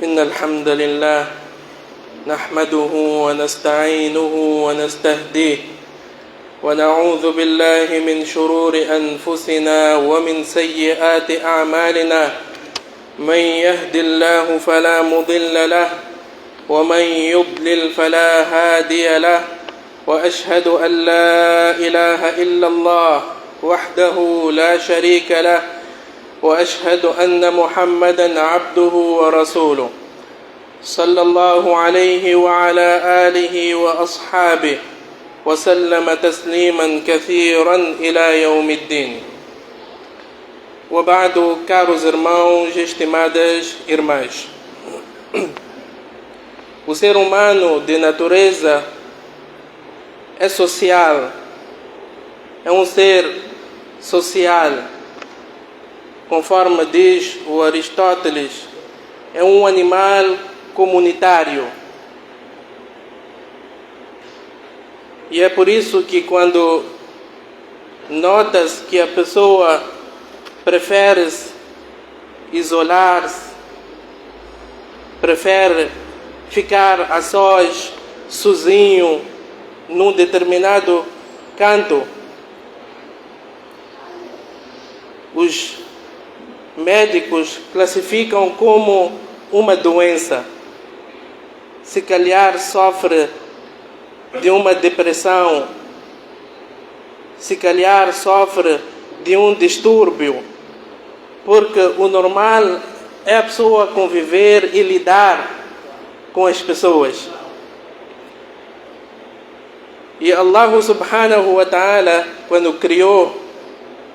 إن الحمد لله نحمده ونستعينه ونستهديه ونعوذ بالله من شرور أنفسنا ومن سيئات أعمالنا من يهد الله فلا مضل له ومن يضلل فلا هادي له وأشهد أن لا إله إلا الله وحده لا شريك له وأشهد أن محمدا عبده ورسوله صلى الله عليه وعلى آله وأصحابه وسلم تسليما كثيرا إلى يوم الدين. وبعد, caros irmãos, estimadas irmãs, o ser humano de natureza é social, é um ser social. Conforme diz o Aristóteles, é um animal comunitário. E é por isso que quando notas que a pessoa prefere isolar-se, prefere ficar a sós, sozinho, num determinado canto, os médicos classificam como uma doença. Se calhar sofre de uma depressão, se calhar sofre de um distúrbio, porque o normal é a pessoa conviver e lidar com as pessoas. E Allah subhanahu wa ta'ala, quando criou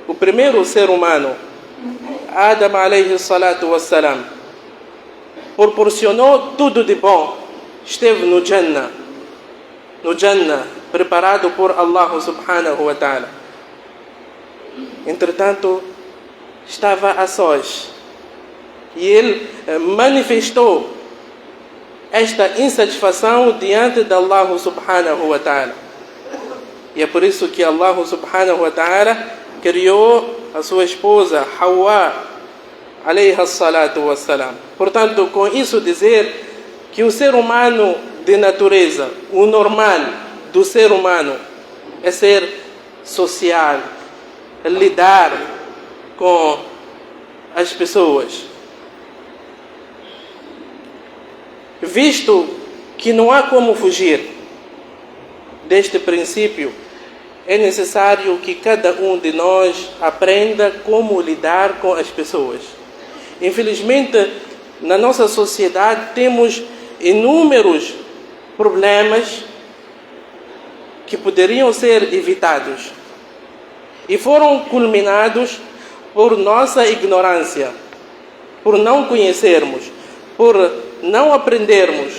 o primeiro ser humano, Adam alayhi salatu wassalam, proporcionou tudo de bom. Esteve no Jannah, preparado por Allah subhanahu wa ta'ala. Entretanto, estava a sós. E ele manifestou esta insatisfação diante de Allah subhanahu wa ta'ala. E é por isso que Allah subhanahu wa ta'ala criou a sua esposa, Hawa, alayha salatu wassalam. Portanto, com isso dizer que o ser humano de natureza, o normal do ser humano é ser social, lidar com as pessoas. Visto que não há como fugir deste princípio, é necessário que cada um de nós aprenda como lidar com as pessoas. Infelizmente, na nossa sociedade temos inúmeros problemas que poderiam ser evitados e foram culminados por nossa ignorância, por não conhecermos, por não aprendermos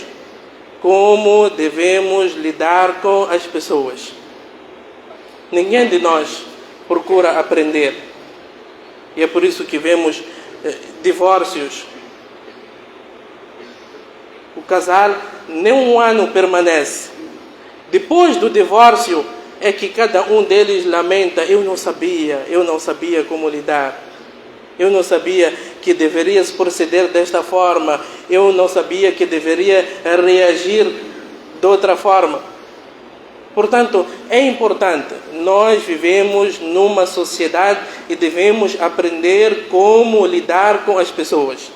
como devemos lidar com as pessoas. Ninguém de nós procura aprender. E é por isso que vemos divórcios. O casal nem um ano permanece. Depois do divórcio é que cada um deles lamenta: eu não sabia como lidar. Eu não sabia que deveria se proceder desta forma. Eu não sabia que deveria reagir de outra forma. Portanto, é importante. Nós vivemos numa sociedade e devemos aprender como lidar com as pessoas.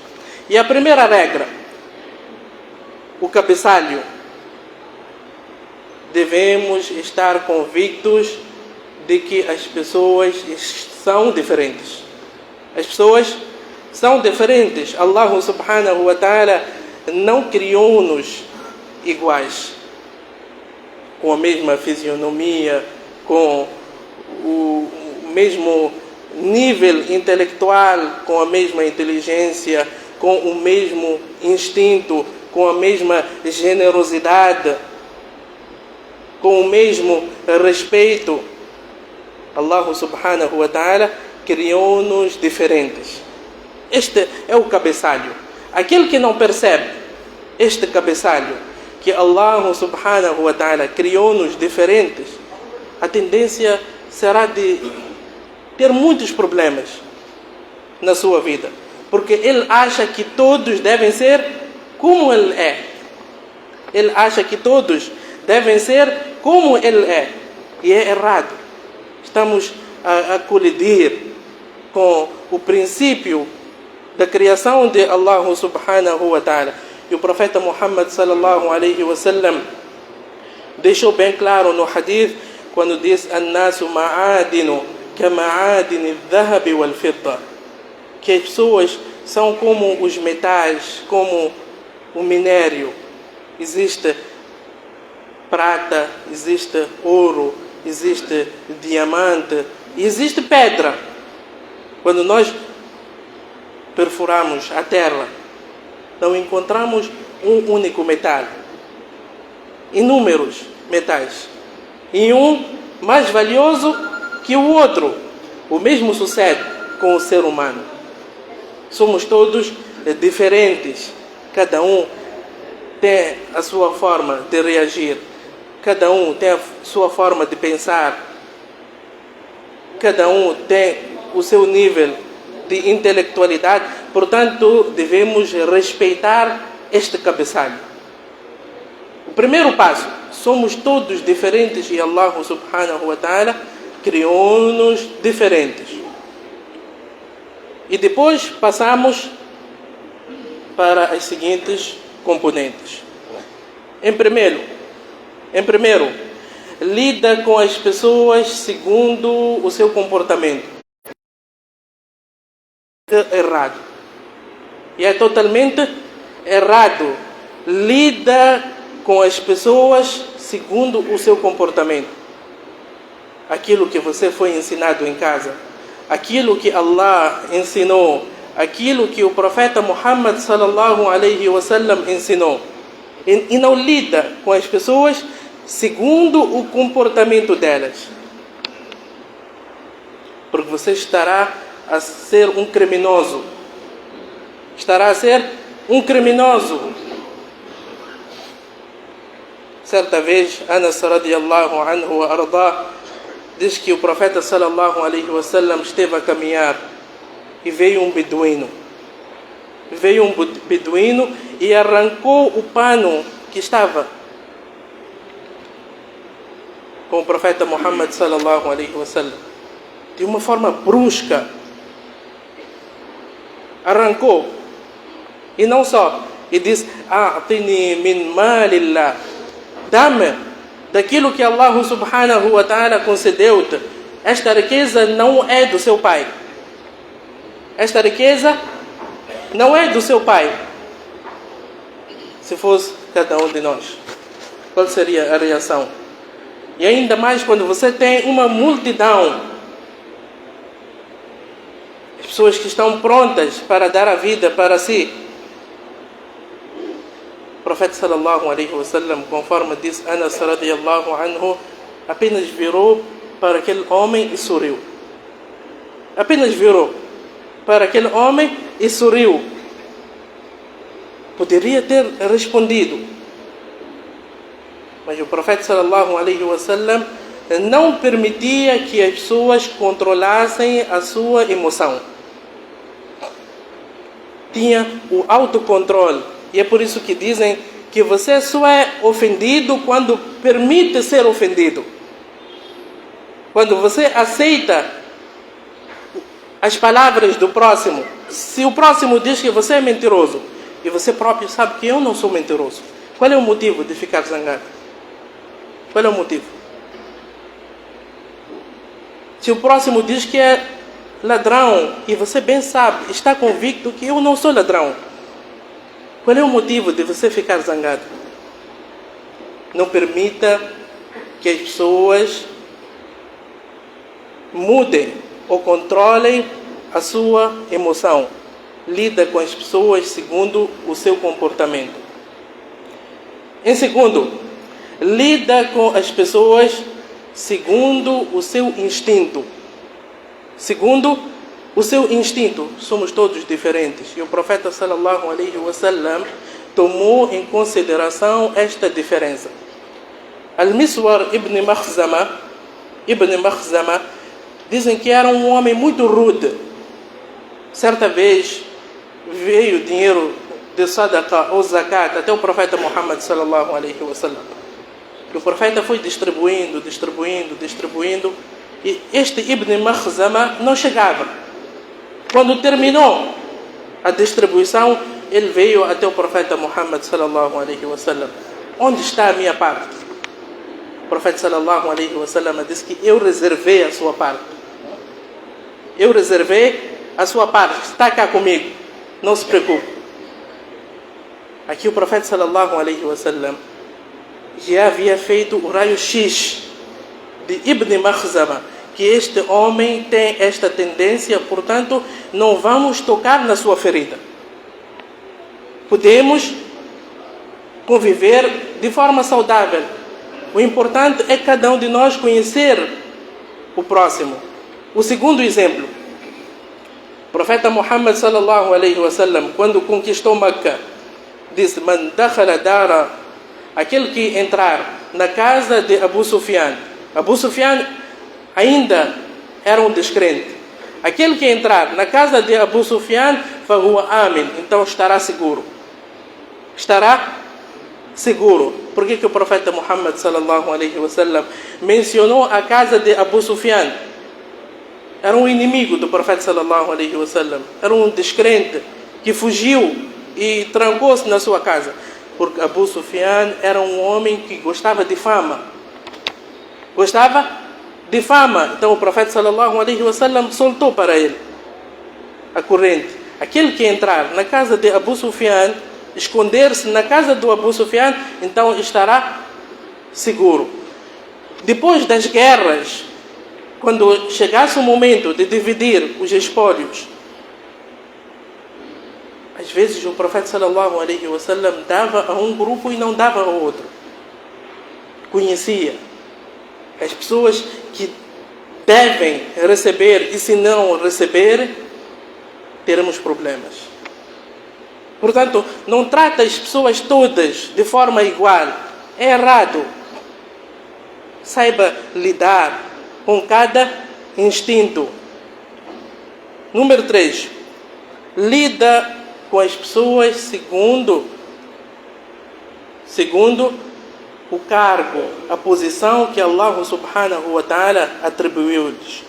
E a primeira regra, o cabeçalho. Devemos estar convictos de que as pessoas são diferentes. As pessoas são diferentes. Allah subhanahu wa ta'ala não criou-nos iguais, com a mesma fisionomia, com o mesmo nível intelectual, com a mesma inteligência, com o mesmo instinto, com a mesma generosidade, com o mesmo respeito. Allah subhanahu wa ta'ala criou-nos diferentes. Este é o cabeçalho. Aquele que não percebe este cabeçalho, que Allah subhanahu wa ta'ala criou-nos diferentes, a tendência será de ter muitos problemas na sua vida, porque ele acha que todos devem ser como ele é. Ele acha que todos devem ser como ele é. E é errado. Estamos a colidir com o princípio da criação de Allah subhanahu wa ta'ala. E o profeta Muhammad sallallahu alaihi wasallam deixou bem claro no hadith quando diz: "An-nasu ma'adinu kama'adini adh-dhahabi wal-fidda", que as pessoas são como os metais, como o minério. Existe prata, existe ouro, existe diamante, existe pedra. Quando nós perfuramos a terra, não encontramos um único metal. Inúmeros metais. E um mais valioso que o outro. O mesmo sucede com o ser humano. Somos todos diferentes. Cada um tem a sua forma de reagir. Cada um tem a sua forma de pensar. Cada um tem o seu nível de intelectualidade. Portanto, devemos respeitar este cabeçalho. O primeiro passo, somos todos diferentes e Allah subhanahu wa ta'ala criou-nos diferentes. E depois passamos para as seguintes componentes. Em primeiro, lida com as pessoas segundo o seu comportamento. Errado. E é totalmente errado. Lida com as pessoas segundo o seu comportamento. Aquilo que você foi ensinado em casa, aquilo que Allah ensinou, aquilo que o profeta Muhammad sallallahu alaihi wasallam ensinou. E não lida com as pessoas segundo o comportamento delas. Porque você estará a ser um criminoso. Estará a ser um criminoso. Certa vez, Anas radiyallahu anhu wa arda diz que o profeta sallallahu alaihi wasallam esteve a caminhar e veio um beduíno. Veio um beduíno e arrancou o pano que estava com o profeta Muhammad sallallahu alaihi wasallam. De uma forma brusca. Arrancou. E não só. E diz: "A'tini min malillah". Dá-me daquilo que Allah subhanahu wa ta'ala concedeu-te. Esta riqueza não é do seu pai. Esta riqueza não é do seu pai. Se fosse cada um de nós, qual seria a reação? E ainda mais quando você tem uma multidão, as pessoas que estão prontas para dar a vida para si. O profeta sallallahu alaihi wasallam, conforme diz Anas radiyallahu anhu, apenas virou para aquele homem e sorriu. Apenas virou para aquele homem e sorriu. Poderia ter respondido, mas o profeta sallallahu alaihi wasallam não permitia que as pessoas controlassem a sua emoção. Tinha o autocontrole. E é por isso que dizem que você só é ofendido quando permite ser ofendido. Quando você aceita as palavras do próximo. Se o próximo diz que você é mentiroso e você próprio sabe que eu não sou mentiroso, qual é o motivo de ficar zangado? Qual é o motivo? Se o próximo diz que é ladrão e você bem sabe, está convicto que eu não sou ladrão, qual é o motivo de você ficar zangado? Não permita que as pessoas mudem ou controlem a sua emoção. Lida com as pessoas segundo o seu comportamento. Em segundo, lida com as pessoas segundo o seu instinto. Segundo o seu instinto. Somos todos diferentes. E o profeta sallallahu alaihi wasallam tomou em consideração esta diferença. Al-Miswar ibn Makhzama dizem que era um homem muito rude. Certa vez veio dinheiro de sadaqa ou zakat até o profeta Muhammad sallallahu alaihi wasallam. O profeta foi distribuindo, e este Ibn Makhzama não chegava. Quando terminou a distribuição, ele veio até o profeta Muhammad sallallahu alaihi wasallam. Onde está a minha parte? O profeta sallallahu alaihi wasallam disse que eu reservei a sua parte. Eu reservei a sua parte. Está cá comigo. Não se preocupe. Aqui o profeta sallallahu alaihi wasallam já havia feito o raio-x de Ibn Makhzama, que este homem tem esta tendência, portanto, não vamos tocar na sua ferida. Podemos conviver de forma saudável. O importante é cada um de nós conhecer o próximo. O segundo exemplo, o profeta Muhammad sallallahu alaihi wasallam, quando conquistou Meca, disse: "Man dakhala dara", aquele que entrar na casa de Abu Sufyan. Abu Sufyan ainda era um descrente. Aquele que entrar na casa de Abu Sufyan, fahuwa amin, então estará seguro. Estará seguro. Por que o profeta Muhammad sallallahu alaihi wasallam mencionou a casa de Abu Sufyan? Era um inimigo do profeta sallallahu alaihi wasallam. Era um descrente que fugiu e trancou-se na sua casa. Porque Abu Sufyan era um homem que gostava de fama. Gostava de fama. Então o profeta sallallahu alaihi wasallam soltou para ele a corrente. Aquele que entrar na casa de Abu Sufyan, esconder-se na casa do Abu Sufyan, então estará seguro. Depois das guerras, quando chegasse o momento de dividir os espólios, às vezes o profeta sallallahu alaihi wasallam dava a um grupo e não dava ao outro. Conhecia as pessoas que devem receber, e se não receber, teremos problemas. Portanto, não trata as pessoas todas de forma igual. É errado. Saiba lidar com cada instinto. Número 3. Lida com as pessoas segundo o cargo, a posição que Allah subhanahu wa ta'ala atribuiu-lhes.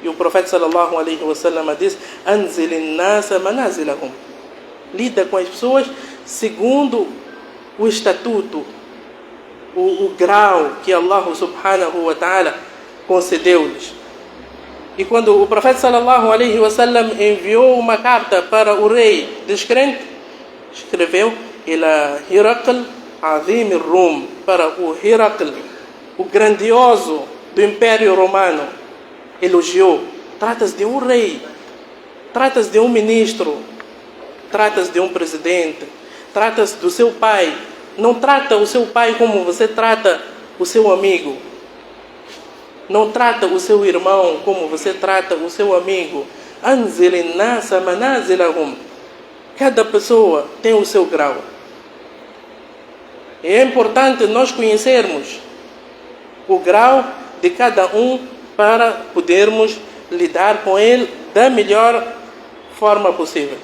E o profeta sallallahu alaihi wasallam diz: "Anzilin nasa manazilahum". Lida com as pessoas segundo o estatuto, o grau que Allah subhanahu wa ta'ala concedeu-lhes. E quando o profeta sallallahu alaihi wasallam enviou uma carta para o rei descrente, escreveu: "Ila Hiraql Azim al-Rum", para o Hiraql, o grandioso do Império Romano. Elogiou. Trata-se de um rei, trata-se de um ministro, trata-se de um presidente, trata-se do seu pai. Não trata o seu pai como você trata o seu amigo. Não trata o seu irmão como você trata o seu amigo. Anzilin nasa manazilahum. Cada pessoa tem o seu grau. É importante nós conhecermos o grau de cada um para podermos lidar com ele da melhor forma possível.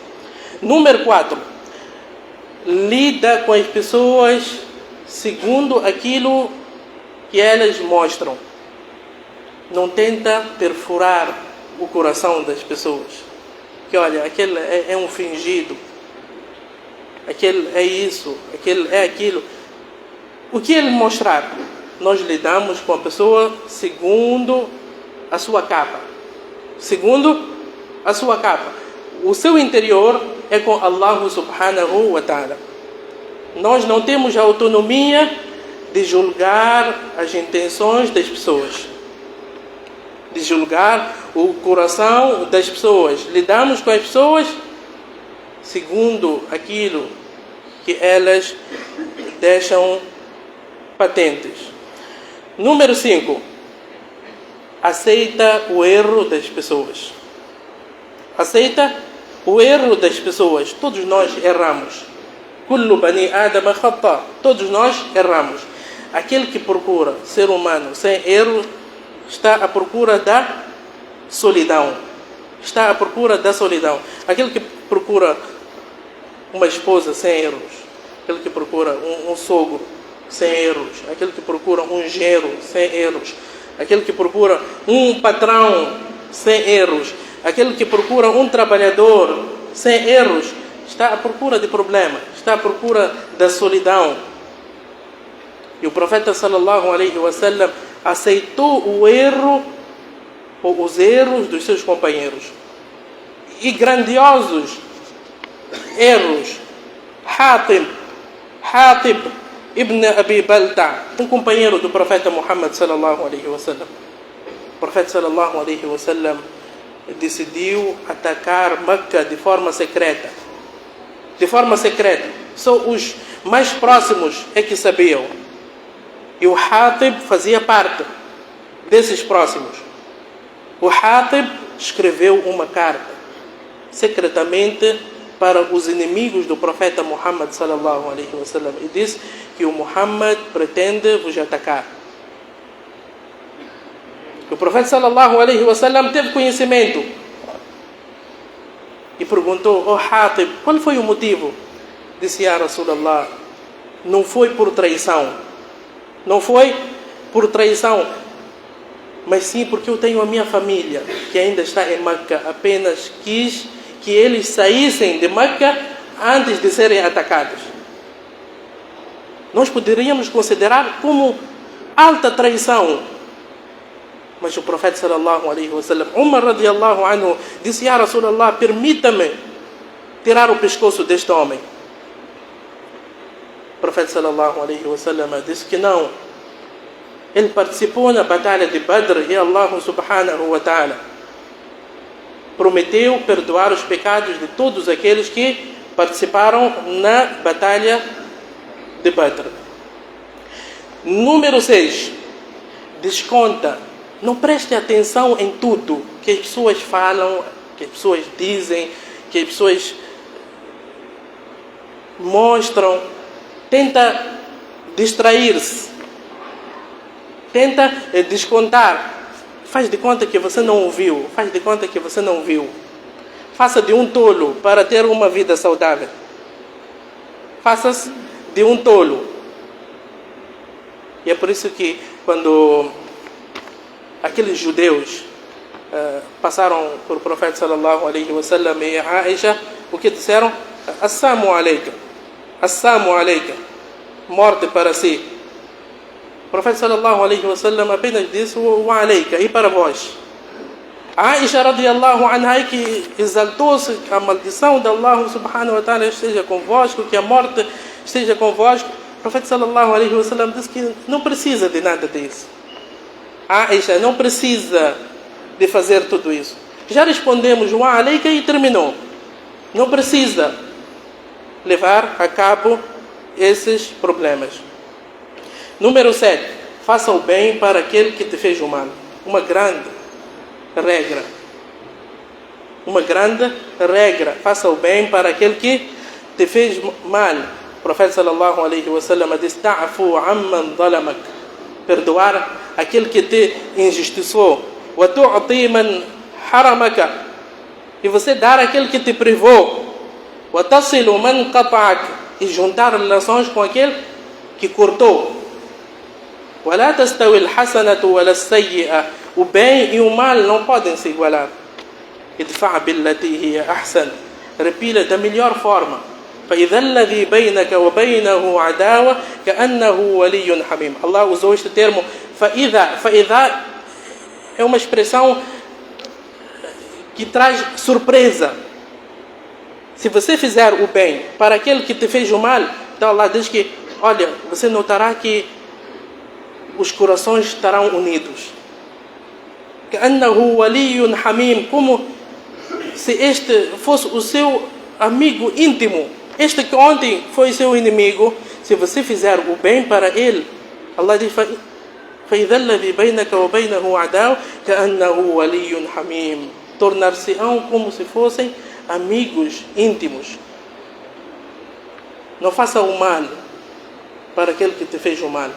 Número 4. Lida com as pessoas segundo aquilo que elas mostram. Não tenta perfurar o coração das pessoas. Que olha, aquele é um fingido. Aquele é isso, aquele é aquilo. O que ele mostrar, nós lidamos com a pessoa segundo a sua capa. Segundo a sua capa. O seu interior é com Allah subhanahu wa ta'ala. Nós não temos a autonomia de julgar as intenções das pessoas, de julgar o coração das pessoas. Lidamos com as pessoas segundo aquilo que elas deixam patentes. Número 5. Aceita o erro das pessoas. Aceita o erro das pessoas. Todos nós erramos. Kullu bani Adam khata. Todos nós erramos. Aquele que procura ser humano sem erro está à procura da solidão. Está à procura da solidão. Aquele que procura uma esposa sem erros, aquele que procura um sogro sem erros, aquele que procura um genro sem erros, aquele que procura um patrão sem erros, aquele que procura um trabalhador sem erros, está à procura de problema, está à procura da solidão. E o profeta sallallahu alaihi wasallam aceitou o erro ou os erros dos seus companheiros. E grandiosos erros. Hatib ibn Abi Balta, um companheiro do profeta Muhammad sallallahu alaihi wasallam. O profeta sallallahu alaihi wasallam decidiu atacar Meca de forma secreta. De forma secreta. Só os mais próximos é que sabiam. E o Hatib fazia parte desses próximos. O Hatib escreveu uma carta secretamente para os inimigos do profeta Muhammad sallallahu alaihi wasallam e disse que o Muhammad pretende vos atacar. O profeta sallallahu alaihi wasallam teve conhecimento e perguntou: Hatib, qual foi o motivo? Disse: Ya Rasulallah, não foi por traição. Não foi por traição, mas sim porque eu tenho a minha família que ainda está em Meca. Apenas quis que eles saíssem de Meca antes de serem atacados. Nós poderíamos considerar como alta traição. Mas o profeta sallallahu alaihi wasallam, Umar radiallahu anhu, disse: Ya Rasulallah, permita-me tirar o pescoço deste homem. O profeta sallallahu alaihi wasallam disse que não. Ele participou na batalha de Badr e Allah subhanahu wa ta'ala prometeu perdoar os pecados de todos aqueles que participaram na batalha de Badr. Número 6. Desconta. Não preste atenção em tudo que as pessoas falam, que as pessoas dizem, que as pessoas mostram. Tenta distrair-se. Tenta descontar. Faz de conta que você não ouviu. Faz de conta que você não viu. Faça de um tolo para ter uma vida saudável. Faça-se de um tolo. E é por isso que quando aqueles judeus passaram por o profeta sallallahu alaihi wasallam e Aisha, o que disseram? Assalamu alaikum. Assalamu alaikum. Morte para si. O profeta sallallahu alaihi wasallam apenas disse: wa alaika, e para vós. Aisha radiallahu anha, que exaltou-se, que a maldição de Allah subhanahu wa ta'ala esteja convosco, que a morte esteja convosco. O profeta sallallahu alaihi wasallam disse que não precisa de nada disso. Aisha não precisa de fazer tudo isso. Já respondemos wa alaika e terminou. Não precisa levar a cabo esses problemas. Número 7. Faça o bem para aquele que te fez o mal. Uma grande regra. Uma grande regra. Faça o bem para aquele que te fez mal. O profeta sallallahu alaihi wasallam disse: Ta'fu amman zalamak. Perdoar aquele que te injustiçou. Wa tu'ti man haramaka. E você dar aquele que te privou. Wa tasilu man qata'ak. E juntar relações com aquele que cortou. ولا تستوي الحسنة ولا السيئة. O bem e o mal não podem se igualar. ادفع بالتي هي أحسن. Repila da melhor forma. فإذا الذي بينك وبينه عداوة كأنه ولي حميم. Allah usou este termo فإذا é uma expressão que traz surpresa. Se você fizer o bem para aquele que te fez o mal, então Allah diz que, olha, você notará que os corações estarão unidos. كأنه ولي حميم. Como se este fosse o seu amigo íntimo. Este que ontem foi seu inimigo, se você fizer o bem para ele, Allah diz: فإذا الذي بينك وبينه عداوة كأنه ولي حميم. Tornar-se-ão como se fossem amigos íntimos. Não faça o mal para aquele que te fez o mal.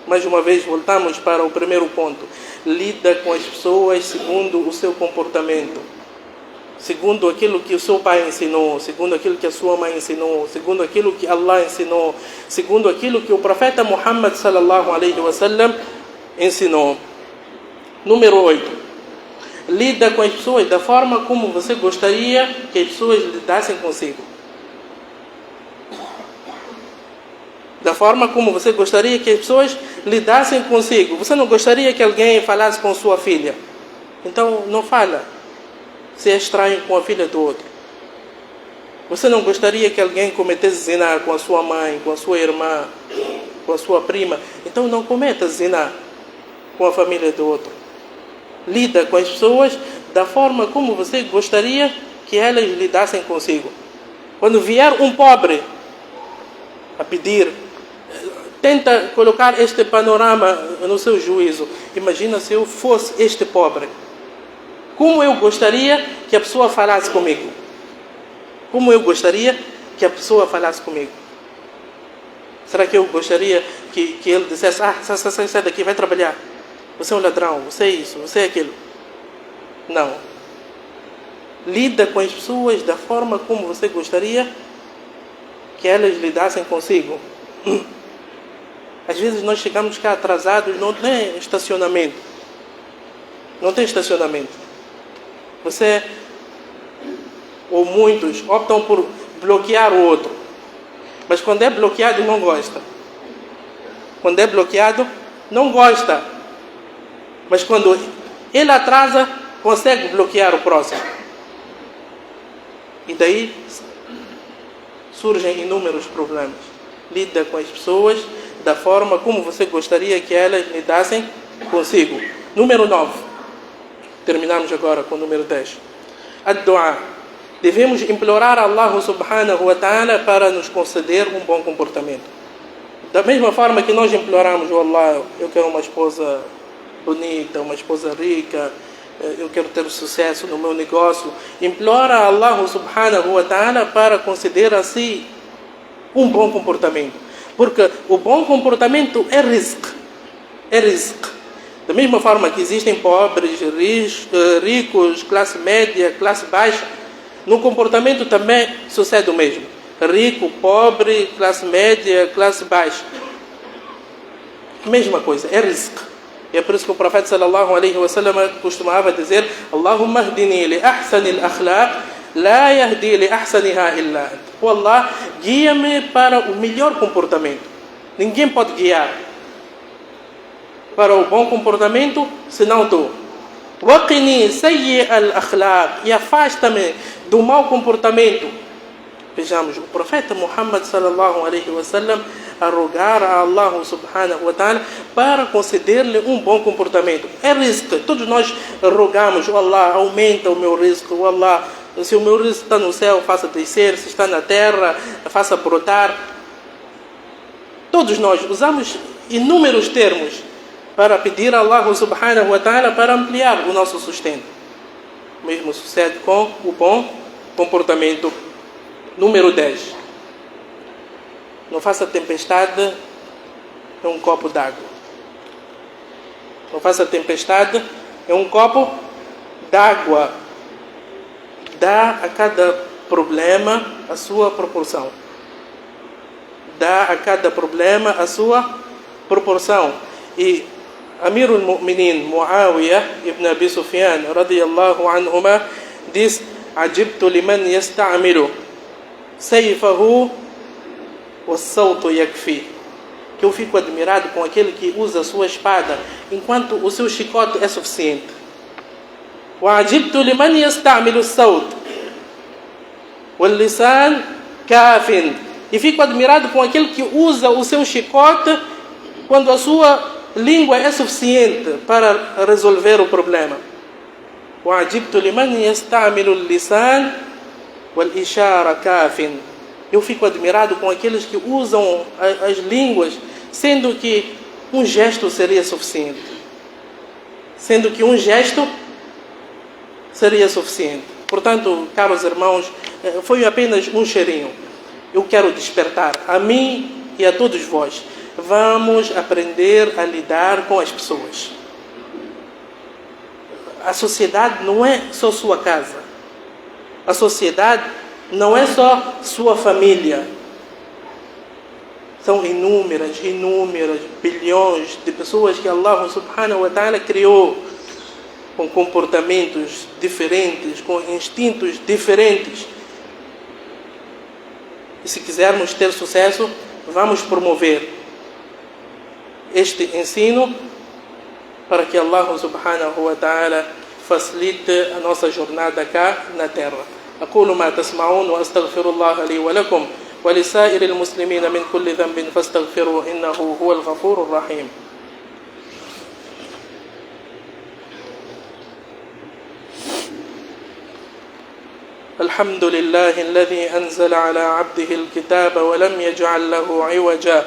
Mais uma vez voltamos para o primeiro ponto. Lida com as pessoas segundo o seu comportamento. segundo aquilo que o seu pai ensinou, segundo aquilo que a sua mãe ensinou, segundo aquilo que Allah ensinou, segundo aquilo que o profeta Muhammad sallallahu alaihi wasallam ensinou. Número 8. Lida com as pessoas da forma como você gostaria que as pessoas lidassem consigo. Da forma como você gostaria que as pessoas lidassem consigo. Você não gostaria que alguém falasse com sua filha? Então não fala. Se é estranho com a filha do outro. Você não gostaria que alguém cometesse zina com a sua mãe, com a sua irmã, com a sua prima? Então não cometa zina com a família do outro. Lida com as pessoas da forma como você gostaria que elas lidassem consigo. Quando vier um pobre a pedir, tenta colocar este panorama no seu juízo. Imagina se eu fosse este pobre. Como eu gostaria que a pessoa falasse comigo? Como eu gostaria que a pessoa falasse comigo? Será que eu gostaria que ele dissesse: sai daqui, vai trabalhar. Você é um ladrão, você é isso, você é aquilo. Não. Lida com as pessoas da forma como você gostaria que elas lidassem consigo. Às vezes nós chegamos cá atrasados, não tem estacionamento. Não tem estacionamento. Você, ou muitos, optam por bloquear o outro. Mas quando é bloqueado, não gosta. Quando é bloqueado, não gosta. Mas quando ele atrasa, consegue bloquear o próximo. E daí surgem inúmeros problemas. Lida com as pessoas da forma como você gostaria que elas lidassem consigo. Número 9. Terminamos agora com o número 10. Ad-du'a. Devemos implorar a Allah subhanahu wa ta'ala para nos conceder um bom comportamento. Da mesma forma que nós imploramos: oh Allah, eu quero uma esposa bonita, uma esposa rica, eu quero ter sucesso no meu negócio. Implora a Allah subhanahu wa ta'ala para conceder a si um bom comportamento. Porque o bom comportamento é rizq. É rizq. Da mesma forma que existem pobres, ricos, classe média, classe baixa, no comportamento também sucede o mesmo. Rico, pobre, classe média, classe baixa. Mesma coisa, é rizq. E é por isso que o profeta sallallahu alaihi wasallam costumava dizer: Allahumma hdini li ahsani al-akhlaq, la yahdi li ahsaniha illa ant. Oh Allah, guia-me para o melhor comportamento. Ninguém pode guiar para o bom comportamento senão tu. Waqini sayyi al-akhlaq, e afasta-me do mau comportamento. Vejamos, o profeta Muhammad sallallahu alaihi wasallam a rogar a Allah subhanahu wa ta'ala para conceder-lhe um bom comportamento. É risco. Todos nós rogamos: oh Allah, aumenta o meu risco. Oh Allah, se o meu risco está no céu, faça descer. Se está na terra, faça brotar. Todos nós usamos inúmeros termos para pedir a Allah subhanahu wa ta'ala para ampliar o nosso sustento. O mesmo sucede com o bom comportamento. Número 10. Não faça tempestade em um copo d'água. Não faça tempestade em um copo d'água. Dá a cada problema a sua proporção. Dá a cada problema a sua proporção. E Amirul Mu'minin Muawiyah ibn Abi Sufyan radiyallahu anhuma diz: Ajibtu liman yasta'milu sayfahu was-sawtu yakfi. Que eu fico admirado com aquele que usa a sua espada enquanto o seu chicote é suficiente. Wa ajibtu liman yasta'milu as-sawt wal-lisan kafin. E fico admirado com aquele que usa o seu chicote quando a sua língua é suficiente para resolver o problema. وَعَجِبْتُ لِمَنْ يَسْتَعْمِلُ اللِّسَانِ وَالْإِشَارَ كَافٍ. Eu fico admirado com aqueles que usam as línguas, sendo que um gesto seria suficiente. Sendo que um gesto seria suficiente. Portanto, caros irmãos, foi apenas um cheirinho. Eu quero despertar a mim e a todos vós. Vamos aprender a lidar com as pessoas. A sociedade não é só sua casa. A sociedade não é só sua família. São inúmeras, bilhões de pessoas que Allah subhanahu wa ta'ala criou com comportamentos diferentes, com instintos diferentes. E se quisermos ter sucesso, vamos promover este ensino para que Allah subhanahu wa ta'ala facilite a nossa jornada cá na terra. أقول ما تسمعون وأستغفر الله لي ولكم ولسائر المسلمين من كل ذنب فاستغفروه إنه هو الغفور الرحيم. الحمد لله الذي أنزل على عبده الكتاب ولم يجعل له عوجا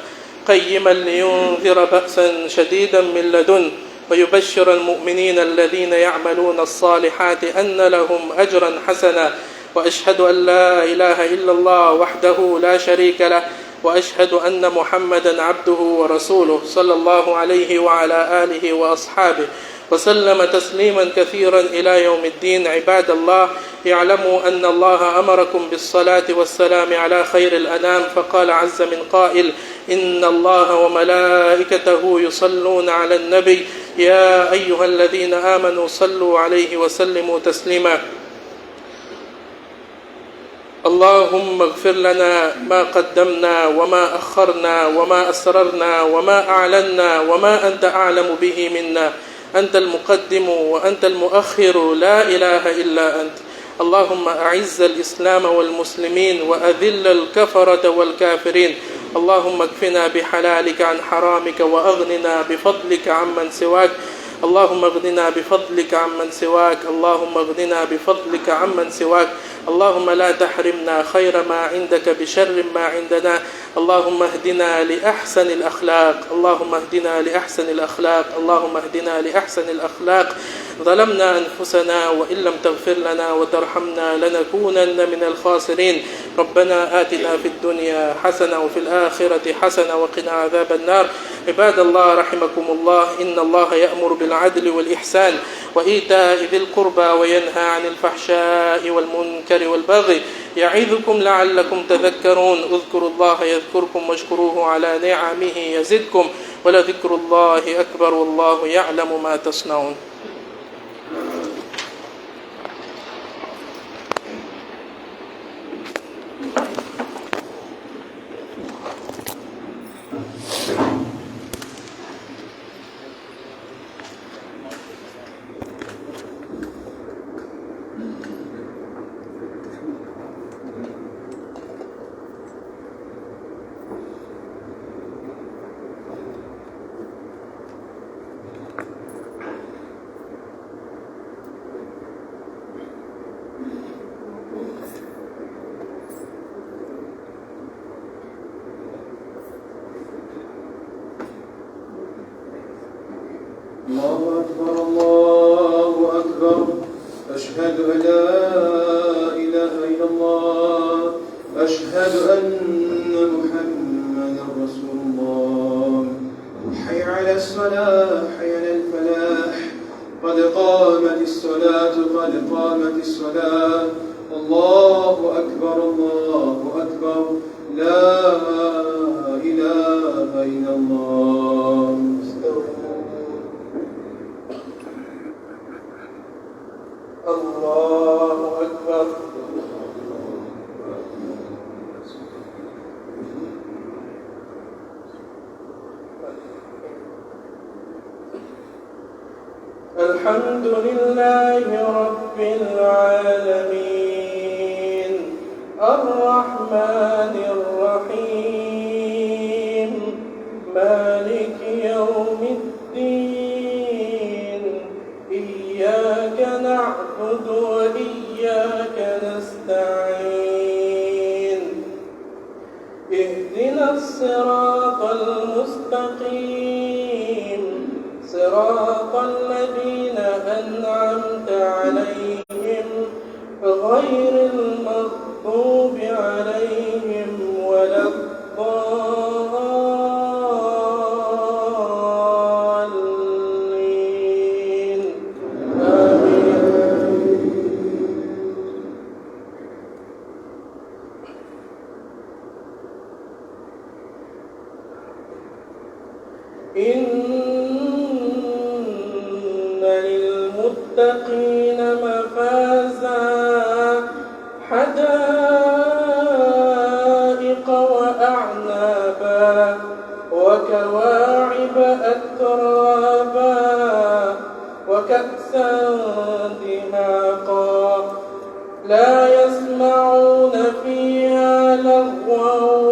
قيما لينذر بأسا شديدا من لدنه ويبشر المؤمنين الذين يعملون الصالحات أن لهم أجرا حسنا وأشهد أن لا إله إلا الله وحده لا شريك له وأشهد أن محمدا عبده ورسوله صلى الله عليه وعلى آله وأصحابه وسلم تسليما كثيرا إلى يوم الدين. عباد الله، اعلموا أن الله أمركم بالصلاة والسلام على خير الأنام، فقال عز من قائل: إن الله وملائكته يصلون على النبي يا أيها الذين آمنوا صلوا عليه وسلموا تسليما. اللهم اغفر لنا ما قدمنا وما أخرنا وما أسررنا وما أعلنا وما أنت أعلم به منا، أنت المقدم وأنت المؤخر، لا إله إلا أنت. اللهم أعز الإسلام والمسلمين وأذل الكفرة والكافرين. اللهم اكفنا بحلالك عن حرامك وأغننا بفضلك عمن سواك. اللهم اغننا بفضلك عمن سواك. اللهم اغننا بفضلك عمن سواك. اللهم لا تحرمنا خير ما عندك بشر ما عندنا. اللهم اهدنا لأحسن الأخلاق. اللهم اهدنا لأحسن الأخلاق. اللهم اهدنا لأحسن الأخلاق. ظلمنا أنفسنا وإن لم تغفر لنا وترحمنا لنكونن من الخاسرين. ربنا آتنا في الدنيا حسنة وفي الآخرة حسنة وقنا عذاب النار. عباد الله رحمكم الله، إن الله يأمر بالعدل والإحسان وإيتاء ذي القربى وينهى عن الفحشاء والمنكر والبغي يعظكم لعلكم تذكرون. اذكروا الله يذكركم واشكروه على نعمه يزدكم ولذكر الله أكبر والله يعلم ما تصنعون. الله أكبر الله أكبر. أشهد أن لا إله إلا الله. أشهد أن محمدا رسول الله. حي على الصلاة حي على الفلاح. قد قامت الصلاة قد قامت الصلاة. الله أكبر الله أكبر. لا إله إلا الله. الله أكبر. الحمد لله رب العالمين الرحمن الرحيم مالك يوم الدين إياك نعبد وإياك نستعين اهدنا الصراط المستقيم صراط الذين أنعمت عليهم غير المغضوب عليهم ولا الضالين آمين. إن للمتقين مفازا حدائق وأعنابا وكواعب أترابا وكأسا دهاقا لا يسمعون فيها لغوا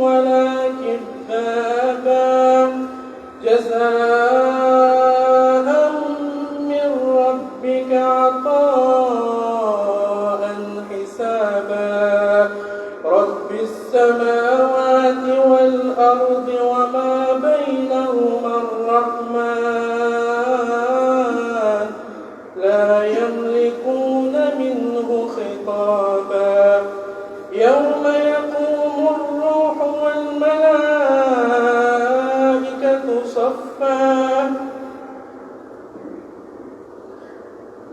ولا كذابا جزاء من ربك عطاء حسابا رب السماوات والأرض وما بينهما الرحمن لا يملكون منه خطابا يوم يقوم الروح والملائكة صفا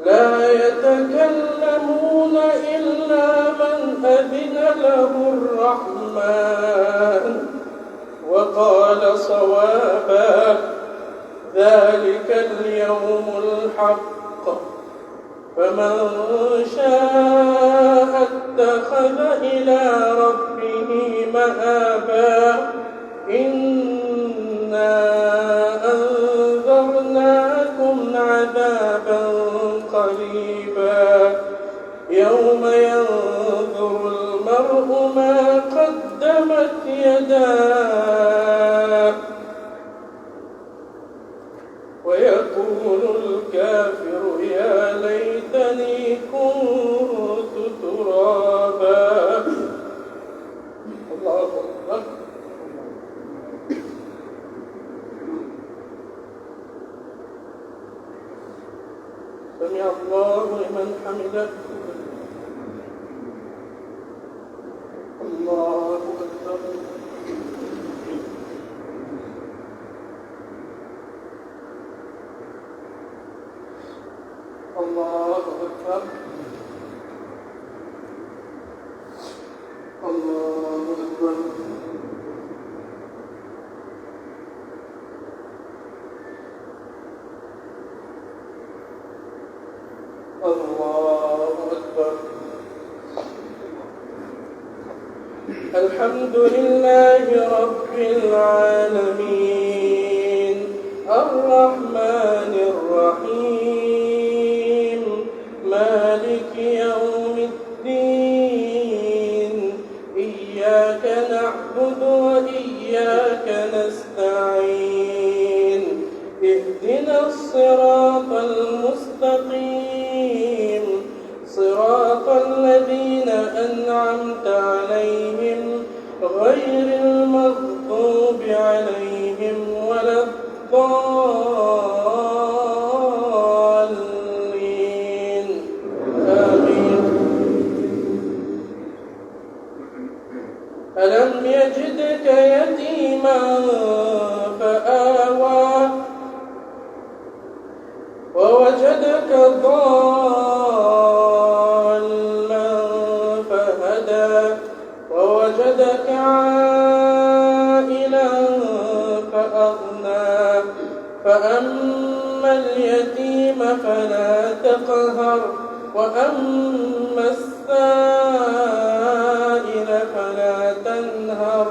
لا يتكلمون إلا من أذن له الرحمن وقال صوابا ذلك اليوم الحق فمن شاء اتخذ إلى ربه مآبا إنا أنذرناكم عذابا قريبا يوم ينظر المرء ما قدمت يداه ويقول الكافر يا ليتني كنت ترابا الله أكبر سمع الله لمن حمده الله أكبر الله أكبر الله أكبر الله أكبر الحمد لله رب العالمين الرحمن الرحيم مالك يوم الدين إياك نعبد وإياك نستعين اهدنا الصراط المستقيم صراط الذين أنعمت عليهم غير المغضوب عليهم ولا الضالين آمين ألم يجدك يتيما فآوى ووجدك ضالا فهدى ووجدك عائلا فأغنى فأما اليتيم فلا تقهر وأما السائل فلا تنهر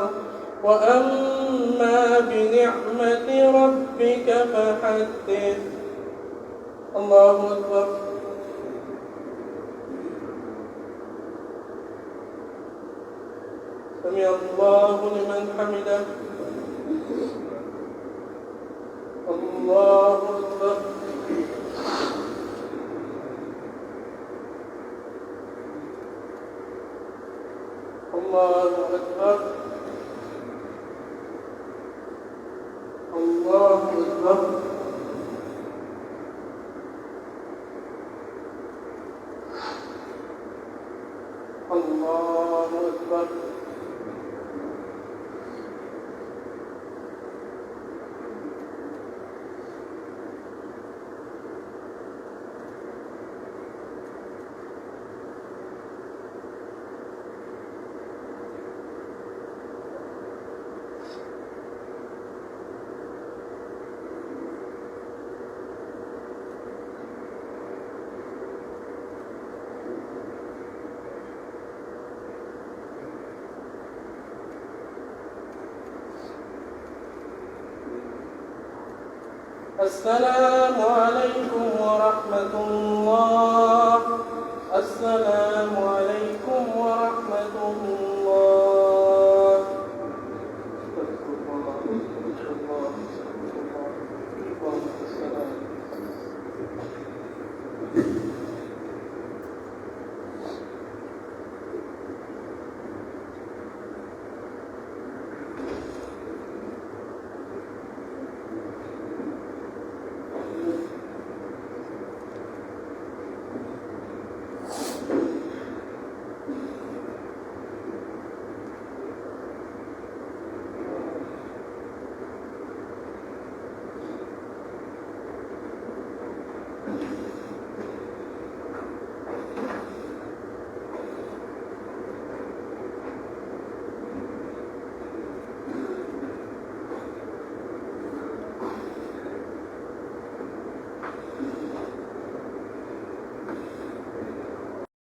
وأما بنعمة ربك فحدث الله أكبر سمع الله لمن حمده الله أكبر الله أكبر الله أكبر الله أكبر السلام عليكم ورحمة الله. السلام عليكم